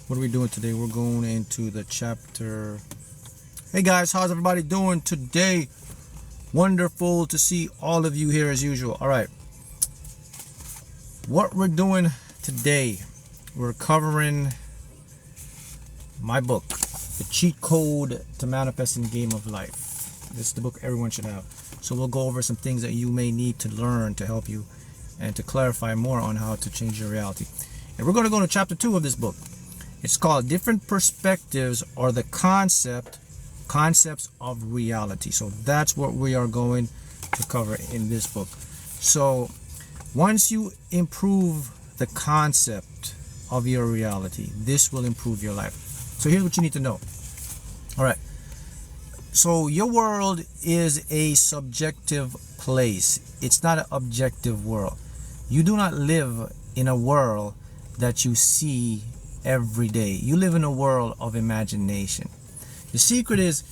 What are we doing today? We're going into the chapter. Hey guys, how's everybody doing today? Wonderful to see all of you here as usual. All right, what we're doing today, we're covering my book, The Cheat Code to Manifesting the Game of Life. This is the book everyone should have. So we'll go over some things that you may need to learn to help you and to clarify more on how to change your reality. And we're going to go to chapter 2 of this book. It's called Different Perspectives or the Concepts of Reality. So that's what we are going to cover in this book. So once you improve the concept of your reality, this will improve your life. So here's what you need to know. All right. So your world is a subjective place. It's not an objective world. You do not live in a world that you see every day. You live in a world of imagination. The secret is,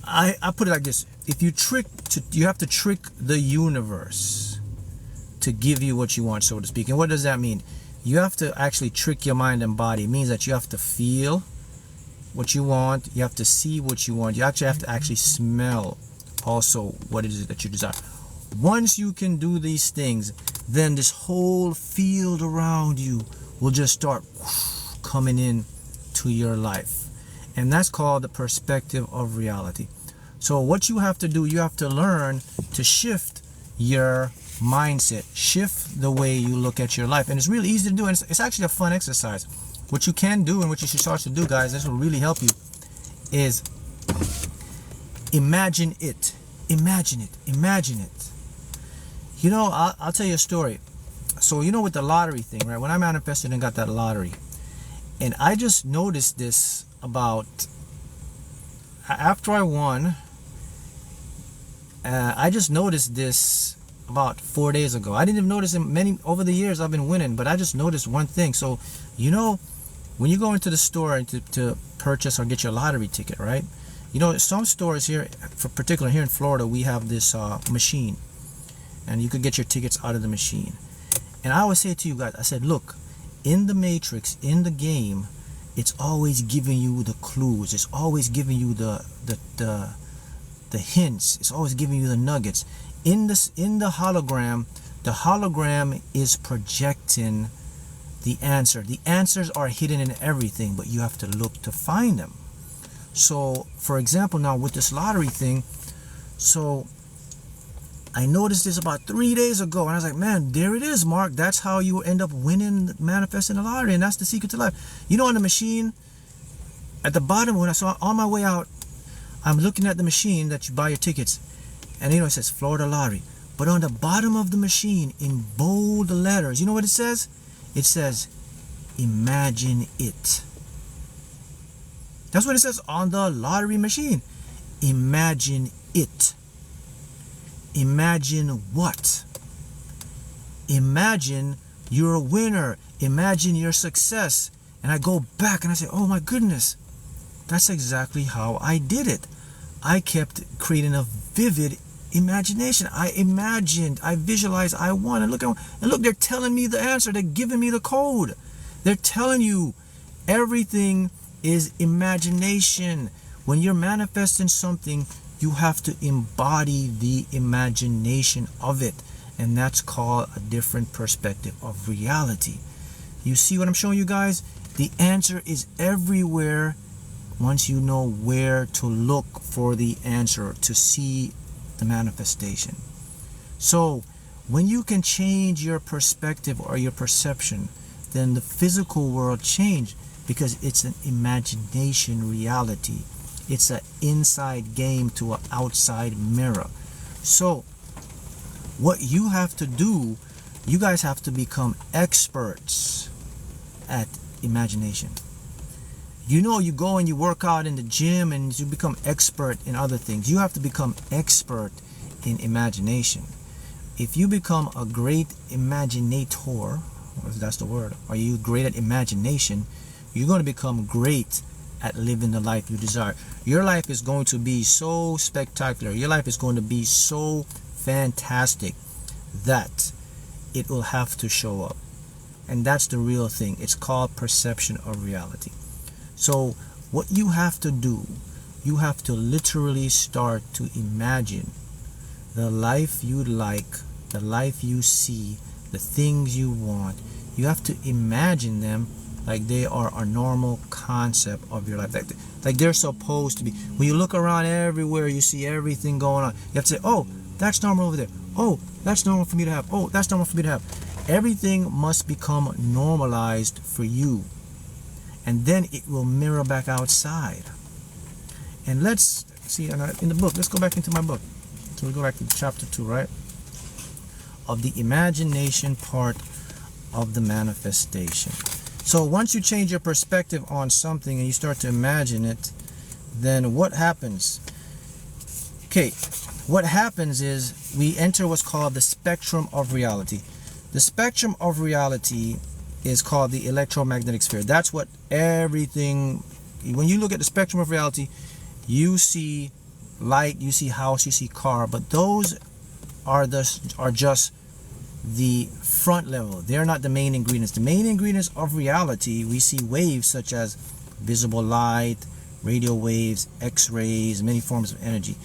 I put it like this: if you have to trick the universe to give you what you want, so to speak. And what does that mean? You have to actually trick your mind and body. It means that you have to feel what you want, you have to see what you want, you actually have to smell also what it is that you desire. Once you can do these things, then this whole field around you will just start coming in to your life, and that's called the perspective of reality. So what you have to do, you have to learn to shift your mindset, shift the way you look at your life. And it's really easy to do, and it's actually a fun exercise. What you can do and what you should start to do, guys, this will really help you, is imagine it. Imagine it. You know, I'll tell you a story. So you know, with the lottery thing, right? When I manifested and got that lottery, and I just noticed this about after I won. I just noticed this about 4 days ago. I didn't even notice it over the years I've been winning, but I just noticed one thing. So you know, when you go into the store to purchase or get your lottery ticket, right? You know, some stores here, for particular here in Florida, we have this machine, and you could get your tickets out of the machine. And I always say to you guys, I said, look, in the matrix, in the game, it's always giving you the clues. It's always giving you the hints. It's always giving you the nuggets. In the hologram is projecting the answer. The answers are hidden in everything, but you have to look to find them. So, for example, now with this lottery thing, so I noticed this about 3 days ago, and I was like, man, there it is, Mark. That's how you end up winning, manifesting the lottery, and that's the secret to life. You know, on the machine, at the bottom, when I saw on my way out, I'm looking at the machine that you buy your tickets, and you know, it says Florida Lottery. But on the bottom of the machine, in bold letters, you know what it says? It says, imagine it. That's what it says on the lottery machine. Imagine it. Imagine what? Imagine you're a winner. Imagine your success. And I go back and I say, oh my goodness, that's exactly how I did it. I kept creating a vivid imagination. I imagined, I visualized, I won. And look, they're telling me the answer. They're giving me the code. They're telling you everything is imagination. When you're manifesting something, you have to embody the imagination of it, and that's called a different perspective of reality. You see what I'm showing you guys? The answer is everywhere once you know where to look for the answer, to see the manifestation. So when you can change your perspective or your perception, then the physical world changes, because it's an imagination reality. It's an inside game to an outside mirror. So what you have to do, you guys have to become experts at imagination. You know, you go and you work out in the gym and you become expert in other things. You have to become expert in imagination. If you become a great imaginator, if that's the word, are you great at imagination, you're going to become great at living the life you desire. Your life is going to be so spectacular. Your life is going to be so fantastic that it will have to show up. And that's the real thing. It's called perception of reality. So what you have to do, you have to literally start to imagine the life you like, the life you see, the things you want. You have to imagine them like they are a normal concept of your life, like they're supposed to be. When you look around everywhere, you see everything going on. You have to say, oh, that's normal over there. Oh, that's normal for me to have. Oh, that's normal for me to have. Everything must become normalized for you, and then it will mirror back outside. And let's see in the book, let's go back into my book. So we go back to chapter 2, right, of the imagination part of the manifestation. So once you change your perspective on something and you start to imagine it, then what happens? Okay, what happens is we enter what's called the spectrum of reality. The spectrum of reality is called the electromagnetic sphere. That's what everything, when you look at the spectrum of reality, you see light, you see house, you see car, but those are just the front level. They're not the main ingredients. The main ingredients of reality, we see waves such as visible light, radio waves, x-rays, many forms of energy.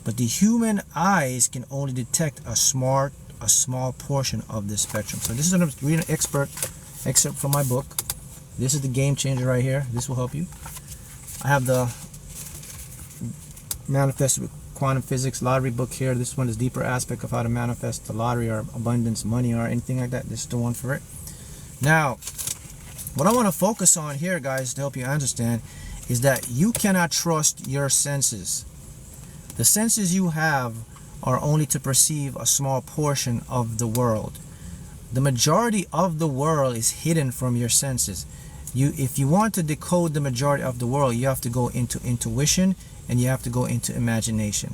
But the human eyes can only detect a small portion of this spectrum. So this is a reading excerpt from my book. This is the game changer right here. This will help you. I have the Manifest with Quantum Physics lottery book here. This one is deeper aspect of how to manifest the lottery or abundance, money, or anything like that. This is the one for it. Now, what I want to focus on here, guys, to help you understand, is that you cannot trust your senses. The senses you have are only to perceive a small portion of the world. The majority of the world is hidden from your senses. If you want to decode the majority of the world, you have to go into intuition, and you have to go into imagination,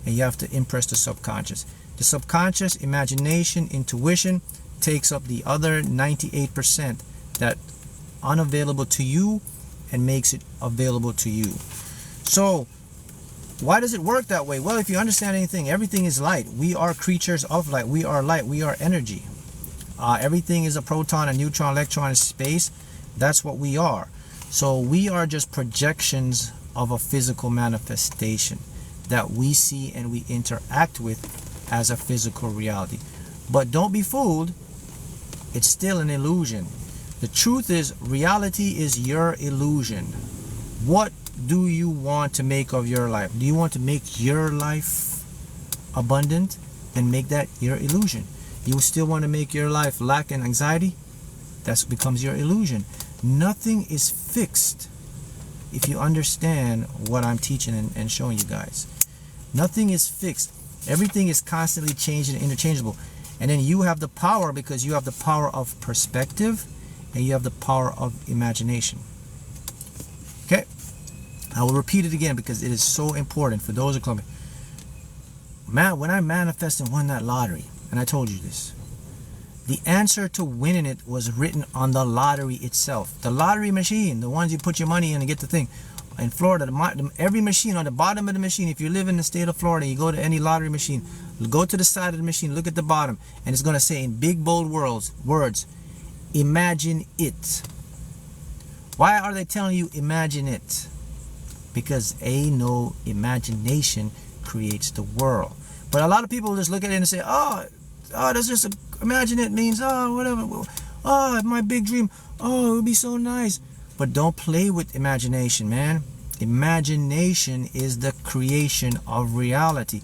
and you have to impress the subconscious. The subconscious, imagination, intuition takes up the other 98% that unavailable to you and makes it available to you. So why does it work that way? Well, if you understand anything, everything is light. We are creatures of light. We are light. We are energy. Everything is a proton, a neutron, electron, and space. That's what we are. So we are just projections of a physical manifestation that we see and we interact with as a physical reality. But don't be fooled, it's still an illusion. The truth is, reality is your illusion. What do you want to make of your life? Do you want to make your life abundant? Then make that your illusion. You still want to make your life lack in anxiety? That becomes your illusion. Nothing is fixed. If you understand what I'm teaching and showing you guys, nothing is fixed. Everything is constantly changing and interchangeable. And then you have the power, because you have the power of perspective and you have the power of imagination. Okay, I will repeat it again because it is so important for those who come. Man, when I manifested and won that lottery, and I told you this, the answer to winning it was written on the lottery itself. The lottery machine, the ones you put your money in and get the thing. In Florida, every machine, on the bottom of the machine, if you live in the state of Florida, you go to any lottery machine, go to the side of the machine, look at the bottom, and it's going to say in big bold words, imagine it. Why are they telling you imagine it? Because they know imagination creates the world. But a lot of people just look at it and say, oh, that's just imagine it means, oh, whatever. Oh, my big dream. Oh, it would be so nice. But don't play with imagination, man. Imagination is the creation of reality.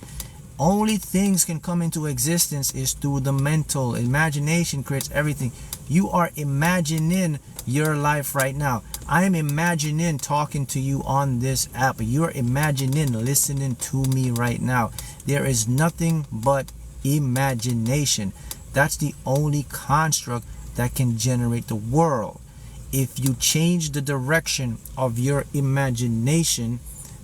Only things can come into existence is through the mental. Imagination creates everything. You are imagining your life right now. I am imagining talking to you on this app. You're imagining listening to me right now. There is nothing but imagination. That's the only construct that can generate the world. If you change the direction of your imagination,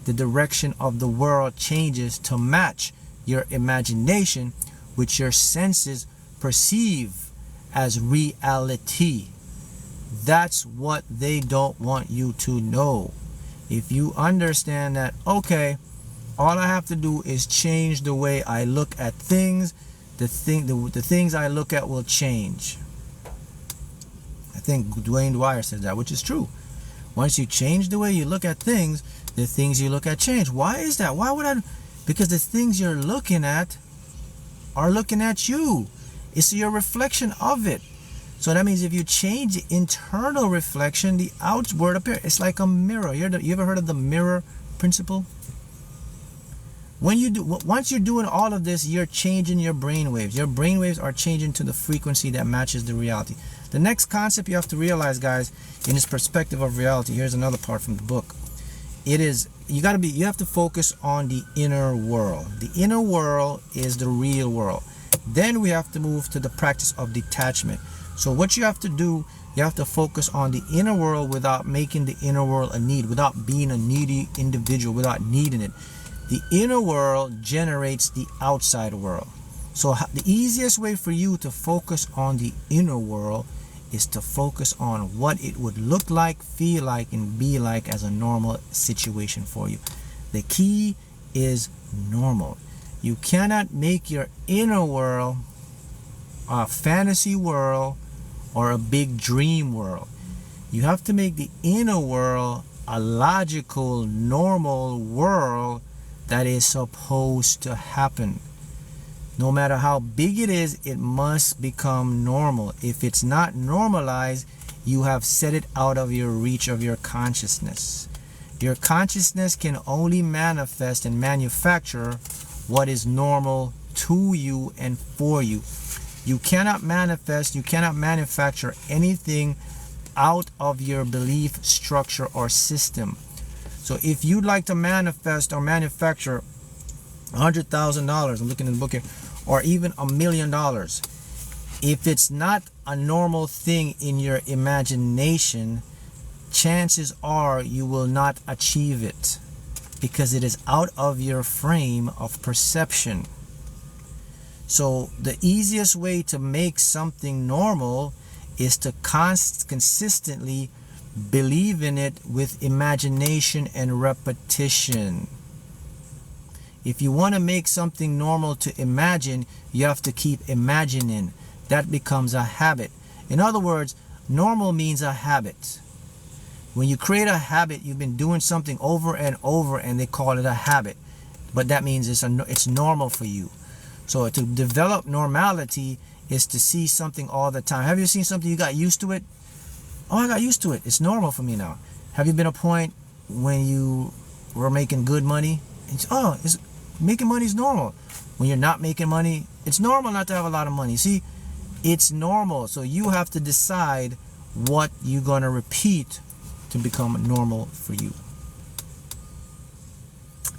the direction of the world changes to match your imagination, which your senses perceive as reality. That's what they don't want you to know. If you understand that, okay, all I have to do is change the way I look at things, the things I look at will change. I think Dwayne Dwyer said that, which is true. Once you change the way you look at things, the things you look at change. Why is that? Why would I? Because the things you're looking at are looking at you. It's your reflection of it. So that means if you change the internal reflection, the outward appear. It's like a mirror. You ever heard of the mirror principle? Once you're doing all of this, you're changing your brain waves. Your brain waves are changing to the frequency that matches the reality. The next concept you have to realize, guys, in this perspective of reality, here's another part from the book. It is, you have to focus on the inner world. The inner world is the real world. Then we have to move to the practice of detachment. So what you have to do, you have to focus on the inner world without making the inner world a need, without being a needy individual, without needing it. The inner world generates the outside world. So the easiest way for you to focus on the inner world is to focus on what it would look like, feel like, and be like as a normal situation for you. The key is normal. You cannot make your inner world a fantasy world or a big dream world. You have to make the inner world a logical, normal world that is supposed to happen. No matter how big it is, it must become normal. If it's not normalized, you have set it out of your reach of your consciousness. Your consciousness can only manifest and manufacture what is normal to you and for you. You cannot manifest, you cannot manufacture anything out of your belief structure or system. So if you'd like to manifest or manufacture $100,000, I'm looking in the book here, or even $1 million, if it's not a normal thing in your imagination, chances are you will not achieve it because it is out of your frame of perception. So the easiest way to make something normal is to consistently believe in it with imagination and repetition. If you want to make something normal to imagine, you have to keep imagining. That becomes a habit. In other words, normal means a habit. When you create a habit, you've been doing something over and over and they call it a habit. But that means it's normal for you. So to develop normality is to see something all the time. Have you seen something you got used to it? Oh, I got used to it. It's normal for me now. Have you been a point when you were making good money? Making money is normal. When you're not making money, it's normal not to have a lot of money. See, it's normal. So you have to decide what you're going to repeat to become normal for you.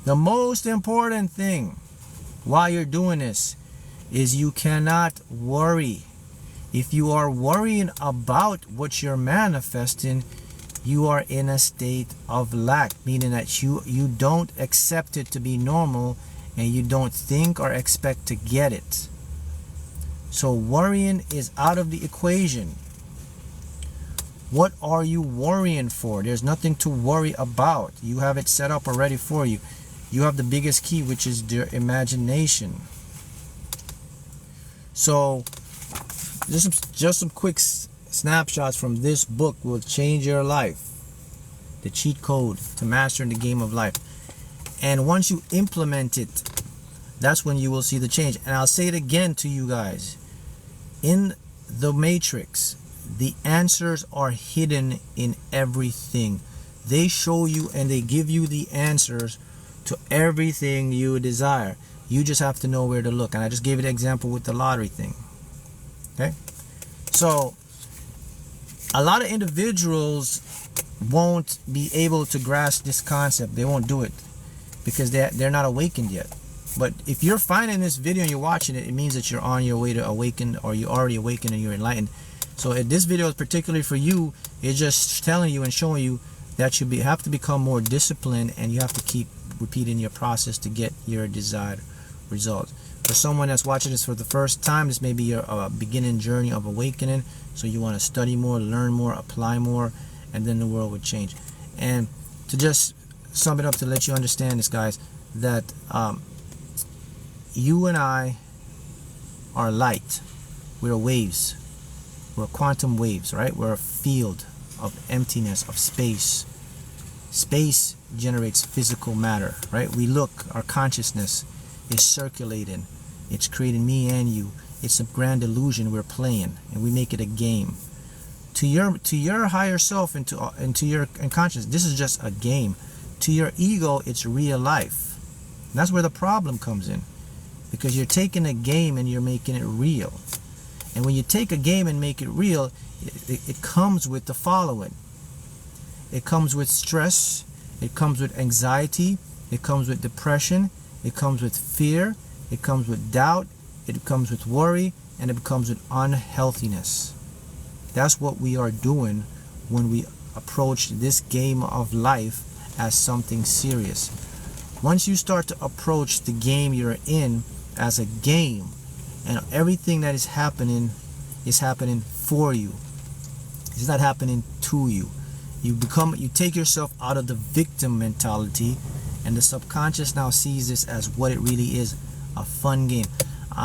The most important thing while you're doing this is you cannot worry. If you are worrying about what you're manifesting, you are in a state of lack, meaning that you don't accept it to be normal and you don't think or expect to get it. So worrying is out of the equation. What are you worrying for? There's nothing to worry about. You have it set up already for you. You have the biggest key, which is your imagination. So just some quick snapshots from this book will change your life. The cheat code to mastering the game of life. And once you implement it, that's when you will see the change. And I'll say it again to you guys. In the Matrix, the answers are hidden in everything. They show you and they give you the answers to everything you desire. You just have to know where to look. And I just gave you the example with the lottery thing. Okay? So, a lot of individuals won't be able to grasp this concept. They won't do it because they're not awakened yet. But if you're finding this video and you're watching it, it means that you're on your way to awaken, or you're already awakened and you're enlightened. So if this video is particularly for you, it's just telling you and showing you that you have to become more disciplined and you have to keep repeating your process to get your desired results. For someone that's watching this for the first time, this may be your beginning journey of awakening. So you want to study more, learn more, apply more, and then the world would change. And to just sum it up, to let you understand this, guys, that you and I are light. We're waves. We're quantum waves, right? We're a field of emptiness, of space. Space generates physical matter, right? We look, our consciousness is circulating. It's creating me and you. It's a grand illusion we're playing, and we make it a game. To your higher self and to your conscious, this is just a game. To your ego, it's real life. And that's where the problem comes in, because you're taking a game and you're making it real. And when you take a game and make it real, it comes with the following. It comes with stress. It comes with anxiety. It comes with depression. It comes with fear. It comes with doubt. It comes with worry. And it comes with unhealthiness. That's what we are doing when we approach this game of life as something serious. Once you start to approach the game you're in as a game, and everything that is happening for you, it's not happening to you. You take yourself out of the victim mentality, and the subconscious now sees this as what it really is, a fun game.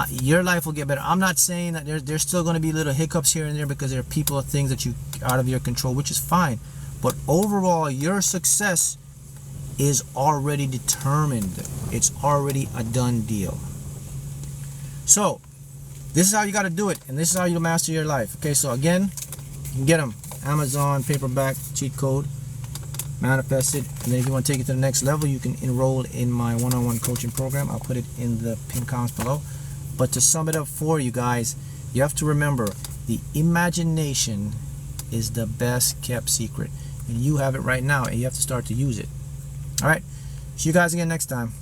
Your life will get better. I'm not saying that there's still going to be little hiccups here and there, because there are people or things that you out of your control, which is fine. But overall, your success is already determined. It's already a done deal. So this is how you got to do it, and this is how you master your life. Okay, so again, you can get them Amazon paperback cheat code, manifest it, and then if you want to take it to the next level, you can enroll in my one-on-one coaching program. I'll put it in the pinned comments below. But to sum it up for you guys, you have to remember, the imagination is the best kept secret, and you have it right now, and you have to start to use it. All right, see you guys again next time.